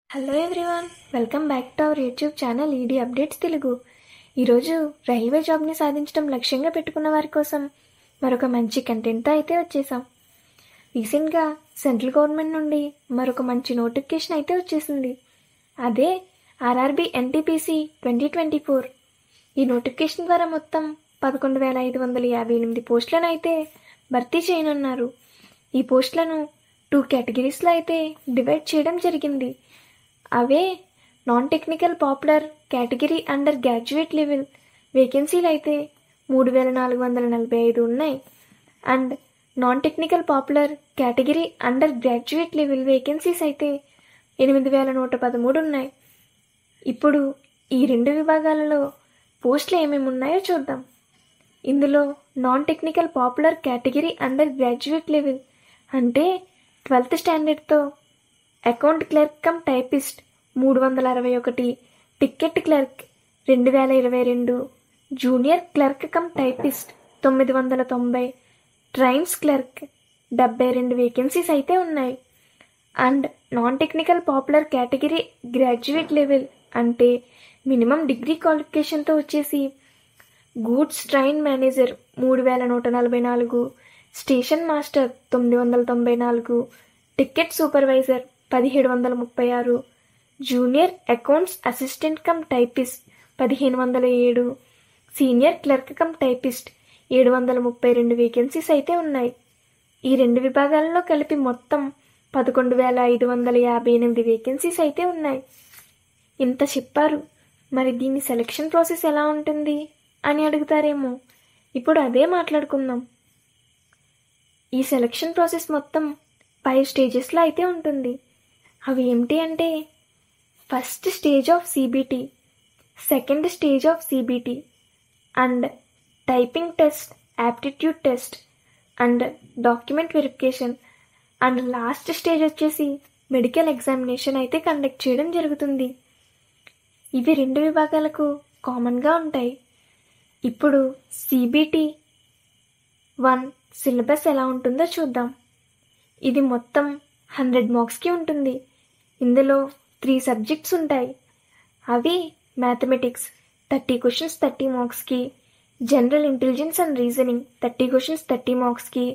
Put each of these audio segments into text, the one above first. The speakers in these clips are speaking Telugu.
Hello everyone, welcome back to our YouTube channel ED updates Telugu. ఈరోజు రైల్వే జాబ్ని సాధించడం లక్ష్యంగా పెట్టుకున్న వారి కోసం మరొక మంచి కంటెంట్తో అయితే వచ్చేసాం. రీసెంట్గా సెంట్రల్ గవర్నమెంట్ నుండి మరొక మంచి నోటిఫికేషన్ అయితే వచ్చేసింది. అదే ఆర్ఆర్బీ ఎన్టీపీసీ 2024. ఈ నోటిఫికేషన్ ద్వారా మొత్తం 11,558 పోస్టులను అయితే భర్తీ చేయనున్నారు. ఈ పోస్టులను 2 కేటగిరీస్లో అయితే డివైడ్ చేయడం జరిగింది. అవే non technical popular category under graduate level వేకెన్సీలు అయితే 3,445 ఉన్నాయి. And non technical popular category under graduate level vacancies అయితే 8,113 ఉన్నాయి. ఇప్పుడు ఈ 2 విభాగాలలో పోస్టులు ఏమేమి ఉన్నాయో చూద్దాం. ఇందులో non technical popular category under graduate level అంటే 12th స్టాండర్డ్తో account clerk cum typist 361, ticket clerk 2,022, junior clerk cum typist 990, trains clerk 72 vacancies అయితే ఉన్నాయి. And non technical popular category graduate level అంటే మినిమం డిగ్రీ క్వాలిఫికేషన్తో వచ్చేసి goods train manager 3,144, station master 994, ticket supervisor 1,736, junior accounts assistant cum typist 1,507, senior clerk cum typist 732 vacancies అయితే ఉన్నాయి. ఈ 2 విభాగాలలో కలిపి మొత్తం 11,558 వేకెన్సీస్ అయితే ఉన్నాయి. ఇంత చెప్పారు, మరి దీని సెలక్షన్ ప్రాసెస్ ఎలా ఉంటుంది అని అడుగుతారేమో. ఇప్పుడు అదే మాట్లాడుకుందాం. ఈ సెలక్షన్ ప్రాసెస్ మొత్తం 5 స్టేజెస్లో అయితే ఉంటుంది. అవి ఏమిటి అంటే, first stage of CBT, second stage of CBT, and typing test, aptitude test, and document verification, and last stage వచ్చేసి మెడికల్ ఎగ్జామినేషన్ అయితే కండక్ట్ చేయడం జరుగుతుంది. ఇవి 2 విభాగాలకు కామన్గా ఉంటాయి. ఇప్పుడు సిబిటి 1 సిలబస్ ఎలా ఉంటుందో చూద్దాం. ఇది మొత్తం 100 మార్క్స్కి ఉంటుంది. ఇందులో 3 సబ్జెక్ట్స్ ఉంటాయి. అవి మ్యాథమెటిక్స్ 30 క్వశ్చన్స్ 30 మార్క్స్కి, general intelligence and reasoning 30 questions 30 మార్క్స్కి,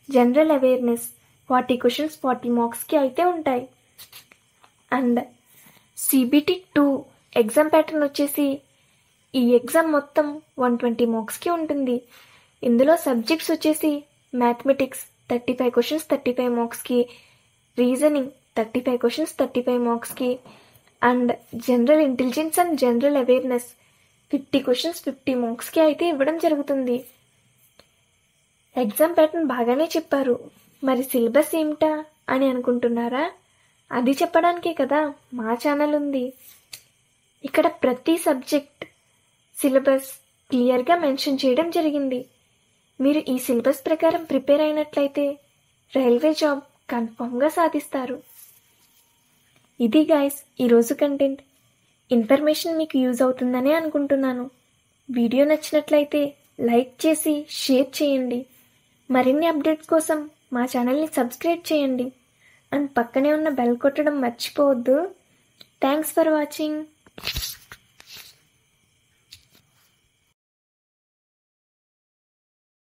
జనరల్ అవేర్నెస్ 40 క్వశ్చన్స్ 40 మార్క్స్కి అయితే ఉంటాయి. అండ్ సిబిటి 2 ఎగ్జామ్ ప్యాటర్న్ వచ్చేసి ఈ ఎగ్జామ్ మొత్తం 120 మార్క్స్కి ఉంటుంది. ఇందులో సబ్జెక్ట్స్ వచ్చేసి మ్యాథమెటిక్స్ 35 క్వశ్చన్స్ 35 మార్క్స్కి, రీజనింగ్ 35 క్వశ్చన్స్ 35 మార్క్స్కి, and general intelligence and general awareness 50 questions 50 మార్క్స్కి అయితే ఇవ్వడం జరుగుతుంది. ఎగ్జామ్ ప్యాటర్న్ బాగానే చెప్పారు, మరి సిలబస్ ఏమిటా అని అనుకుంటున్నారా? అది చెప్పడానికే కదా మా ఛానల్ ఉంది. ఇక్కడ ప్రతి సబ్జెక్ట్ సిలబస్ క్లియర్గా మెన్షన్ చేయడం జరిగింది. మీరు ఈ సిలబస్ ప్రకారం ప్రిపేర్ అయినట్లయితే రైల్వే జాబ్ కన్ఫామ్గా సాధిస్తారు. ఇది గైస్ ఈరోజు కంటెంట్. ఇన్ఫర్మేషన్ మీకు యూజ్ అవుతుందనే అనుకుంటున్నాను. వీడియో నచ్చినట్లయితే లైక్ చేసి షేర్ చేయండి. మరిన్ని అప్డేట్స్ కోసం మా ఛానల్ని సబ్స్క్రైబ్ చేయండి. అండ్ పక్కనే ఉన్న బెల్ కొట్టడం మర్చిపోవద్దు. Thanks for watching.